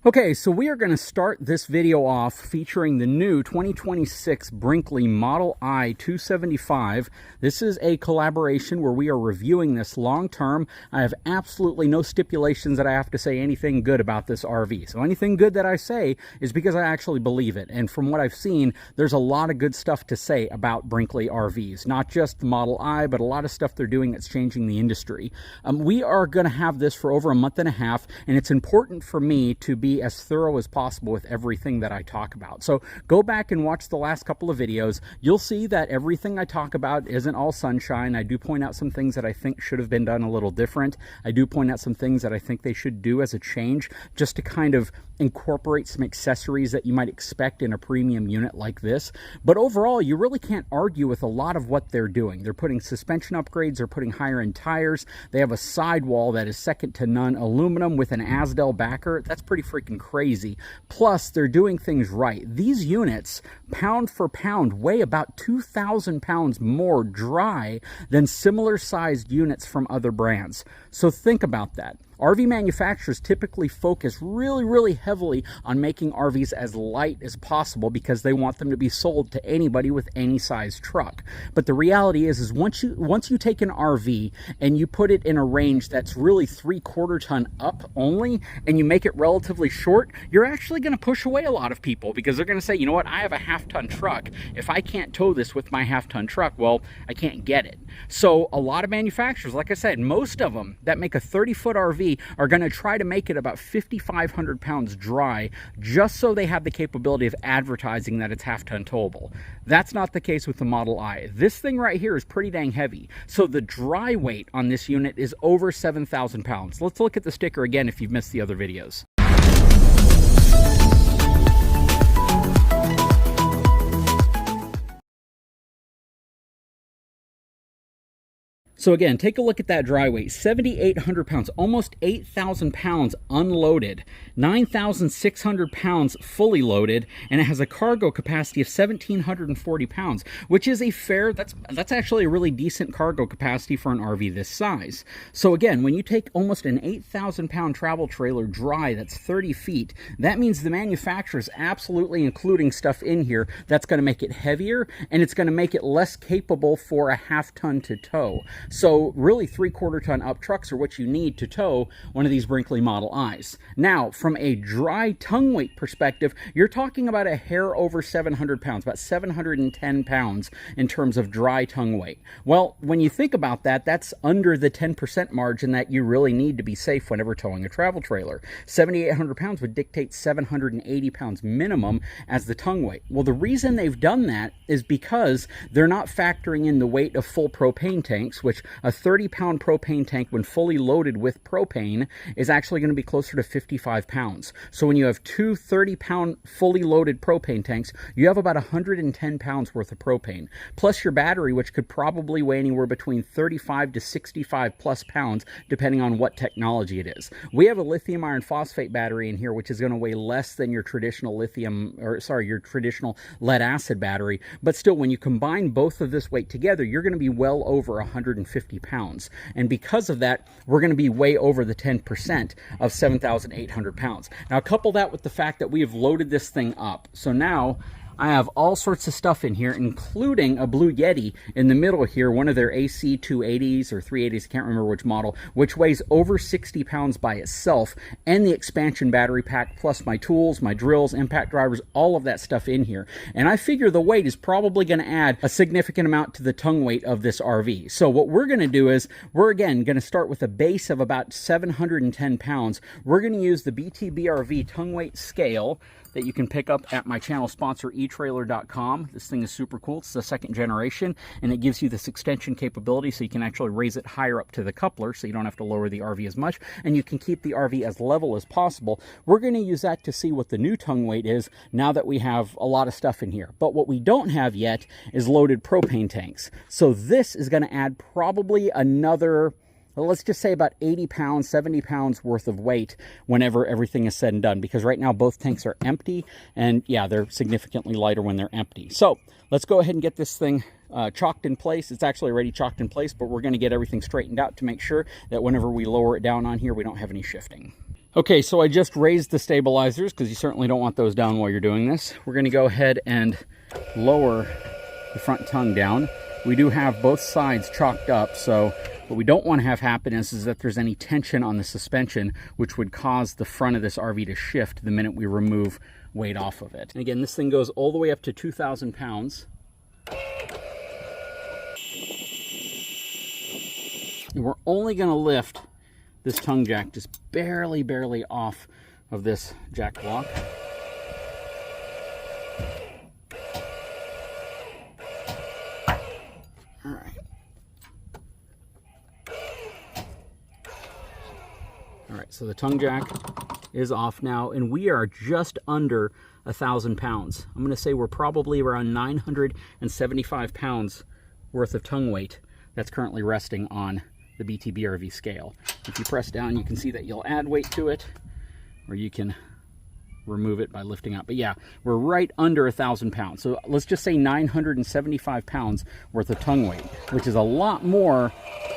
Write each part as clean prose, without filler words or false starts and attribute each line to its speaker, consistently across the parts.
Speaker 1: Okay, so we are going to start this video off featuring the new 2026 Brinkley Model I275. This is a collaboration where we are reviewing this long term. I have absolutely no stipulations that I have to say anything good about this RV. So anything good that I say is because I actually believe it. And from what I've seen, there's a lot of good stuff to say about Brinkley RVs. Not just the Model I, but a lot of stuff they're doing that's changing the industry. We are going to have this for over a month and a half, and it's important for me to be as thorough as possible with everything that I talk about. So go back and watch the last couple of videos. You'll see that everything I talk about isn't all sunshine. I do point out some things that I think should have been done a little different. I do point out some things that I think they should do as a change, just to kind of incorporate some accessories that you might expect in a premium unit like this. But overall, you really can't argue with a lot of what they're doing. They're putting suspension upgrades, they're putting higher end tires, they have a sidewall that is second to none aluminum with an Asdel backer. That's pretty freaking crazy. Plus, they're doing things right. These units, pound for pound, weigh about 2,000 pounds more dry than similar sized units from other brands. So think about that. RV manufacturers typically focus really heavily on making RVs as light as possible because they want them to be sold to anybody with any size truck. But the reality is once you take an RV and you put it in a range that's really 3/4 ton up only, and you make it relatively short, you're actually going to push away a lot of people because they're going to say, you know what, I have a half-ton truck. If I can't tow this with my half-ton truck, well, I can't get it. So a lot of manufacturers, like I said, most of them that make a 30-foot RV are going to try to make it about 5,500 pounds dry just so they have the capability of advertising that it's half-ton towable. That's not the case with the Model I. This thing right here is pretty dang heavy. So the dry weight on this unit is over 7,000 pounds. Let's look at the sticker again if you've missed the other videos. So again, take a look at that dry weight, 7,800 pounds, almost 8,000 pounds unloaded, 9,600 pounds fully loaded, and it has a cargo capacity of 1,740 pounds, which is a fair, that's actually a really decent cargo capacity for an RV this size. So again, when you take almost an 8,000 pound travel trailer dry, that's 30 feet, that means the manufacturer is absolutely including stuff in here that's going to make it heavier, and it's going to make it less capable for a half-ton to tow. So really 3/4 ton up trucks are what you need to tow one of these Brinkley Model Is. Now, from a dry tongue weight perspective, you're talking about a hair over 700 pounds, about 710 pounds in terms of dry tongue weight. Well, when you think about that, that's under the 10% margin that you really need to be safe whenever towing a travel trailer. 7,800 pounds would dictate 780 pounds minimum as the tongue weight. Well, the reason they've done that is because they're not factoring in the weight of full propane tanks, which a 30-pound propane tank, when fully loaded with propane, is actually going to be closer to 55 pounds. So when you have two 30-pound fully loaded propane tanks, you have about 110 pounds worth of propane, plus your battery, which could probably weigh anywhere between 35 to 65 plus pounds, depending on what technology it is. We have a lithium iron phosphate battery in here, which is going to weigh less than your traditional your traditional lead acid battery, but still, when you combine both of this weight together, you're going to be well over 150 pounds. And because of that, we're going to be way over the 10% of 7,800 pounds. Now, couple that with the fact that we have loaded this thing up. So now I have all sorts of stuff in here, including a Blue Yeti in the middle here, one of their AC 280s or 380s, I can't remember which model, which weighs over 60 pounds by itself, and the expansion battery pack, plus my tools, my drills, impact drivers, all of that stuff in here. And I figure the weight is probably going to add a significant amount to the tongue weight of this RV. So what we're going to do is, we're again going to start with a base of about 710 pounds. We're going to use the BTBRV tongue weight scale that you can pick up at my channel sponsor eTrailer.com. This thing is super cool. It's the 2nd generation, and it gives you this extension capability so you can actually raise it higher up to the coupler so you don't have to lower the RV as much, and you can keep the RV as level as possible. We're going to use that to see what the new tongue weight is now that we have a lot of stuff in here. But what we don't have yet is loaded propane tanks. So this is going to add probably another, well, let's just say about 80 pounds, 70 pounds worth of weight whenever everything is said and done, because right now both tanks are empty, and yeah, they're significantly lighter when they're empty. So let's go ahead and get this thing chalked in place. It's actually already chalked in place, but we're going to get everything straightened out to make sure that whenever we lower it down on here, we don't have any shifting. Okay, so I just raised the stabilizers because you certainly don't want those down while you're doing this. We're going to go ahead and lower the front tongue down. We do have both sides chalked up, so what we don't want to have happen is that there's any tension on the suspension, which would cause the front of this RV to shift the minute we remove weight off of it. And again, this thing goes all the way up to 2,000 pounds. And we're only going to lift this tongue jack just barely off of this jack block. All right. All right, so the tongue jack is off now, and we are just under 1,000 pounds. I'm going to say we're probably around 975 pounds worth of tongue weight that's currently resting on the BTBRV scale. If you press down, you can see that you'll add weight to it, or you can remove it by lifting up. But yeah, we're right under 1,000 pounds. So let's just say 975 pounds worth of tongue weight, which is a lot more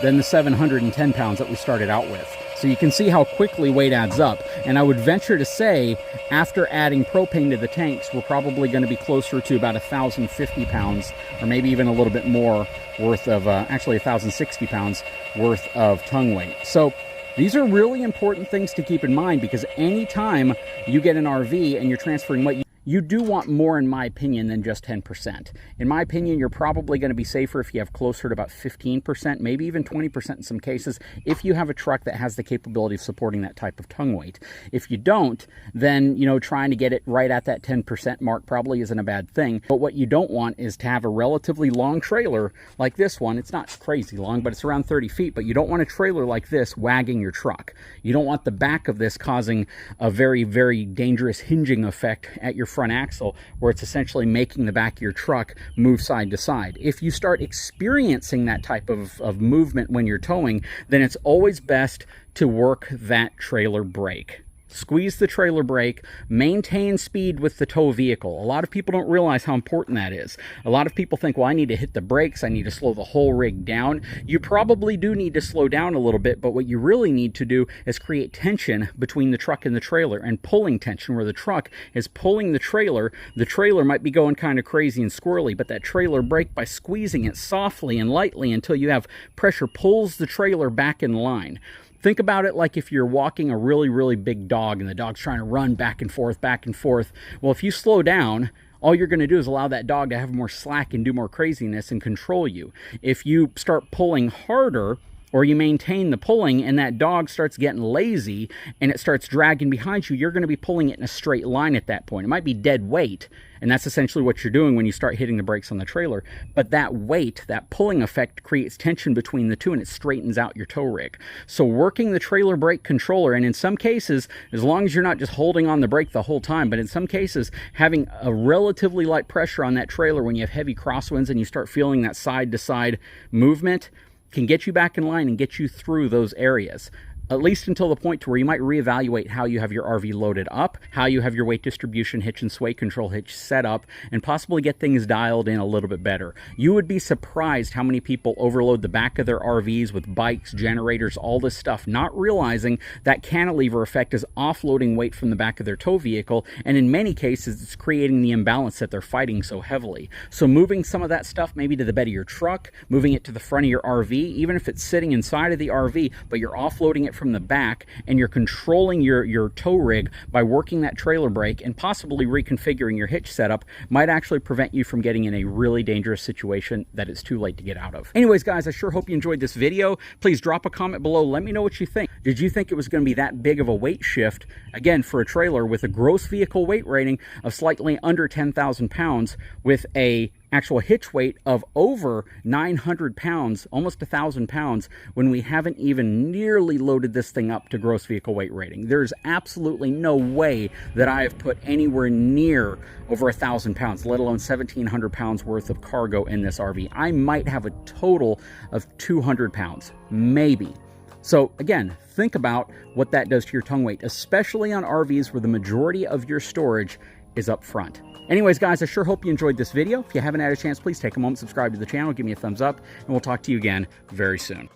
Speaker 1: than the 710 pounds that we started out with. So you can see how quickly weight adds up. And I would venture to say, after adding propane to the tanks, we're probably going to be closer to about 1,050 pounds, or maybe even a little bit more worth of, actually 1,060 pounds worth of tongue weight. So these are really important things to keep in mind, because anytime you get an RV and you're transferring weight, you do want more, in my opinion, than just 10%. In my opinion, you're probably going to be safer if you have closer to about 15%, maybe even 20% in some cases, if you have a truck that has the capability of supporting that type of tongue weight. If you don't, then, you know, trying to get it right at that 10% mark probably isn't a bad thing. But what you don't want is to have a relatively long trailer like this one. It's not crazy long, but it's around 30 feet, but you don't want a trailer like this wagging your truck. You don't want the back of this causing a very dangerous hinging effect at your front axle, where it's essentially making the back of your truck move side to side. If you start experiencing that type of movement when you're towing, then it's always best to work that trailer brake. Squeeze the trailer brake, maintain speed with the tow vehicle. A lot of people don't realize how important that is. A lot of people think, well, I need to hit the brakes, I need to slow the whole rig down. You probably do need to slow down a little bit, but what you really need to do is create tension between the truck and the trailer, and pulling tension, where the truck is pulling the trailer. The trailer might be going kind of crazy and squirrely, but that trailer brake, by squeezing it softly and lightly until you have pressure, pulls the trailer back in line. Think about it like if you're walking a really big dog and the dog's trying to run back and forth. Well, if you slow down, all you're going to do is allow that dog to have more slack and do more craziness and control you. If you start pulling harder, or you maintain the pulling and that dog starts getting lazy and it starts dragging behind you, you're going to be pulling it in a straight line at that point. It might be dead weight, and that's essentially what you're doing when you start hitting the brakes on the trailer. But that weight, that pulling effect, creates tension between the two, and it straightens out your tow rig. So working the trailer brake controller, and in some cases, as long as you're not just holding on the brake the whole time, but in some cases, having a relatively light pressure on that trailer when you have heavy crosswinds and you start feeling that side-to-side movement, can get you back in line and get you through those areas, at least until the point to where you might reevaluate how you have your RV loaded up, how you have your weight distribution hitch and sway control hitch set up, and possibly get things dialed in a little bit better. You would be surprised how many people overload the back of their RVs with bikes, generators, all this stuff, not realizing that cantilever effect is offloading weight from the back of their tow vehicle, and in many cases it's creating the imbalance that they're fighting so heavily. So moving some of that stuff maybe to the bed of your truck, moving it to the front of your RV, even if it's sitting inside of the RV, but you're offloading it from the back, and you're controlling your tow rig by working that trailer brake and possibly reconfiguring your hitch setup, might actually prevent you from getting in a really dangerous situation that it's too late to get out of. Anyways, guys, I sure hope you enjoyed this video. Please drop a comment below. Let me know what you think. Did you think it was going to be that big of a weight shift, again, for a trailer with a gross vehicle weight rating of slightly under 10,000 pounds with a actual hitch weight of over 900 pounds, almost 1,000 pounds, when we haven't even nearly loaded this thing up to gross vehicle weight rating? There's absolutely no way that I have put anywhere near over 1,000 pounds, let alone 1,700 pounds worth of cargo in this RV. I might have a total of 200 pounds, maybe. So again, think about what that does to your tongue weight, especially on RVs where the majority of your storage is up front. Anyways, guys, I sure hope you enjoyed this video. If you haven't had a chance, please take a moment, subscribe to the channel, give me a thumbs up, and we'll talk to you again very soon.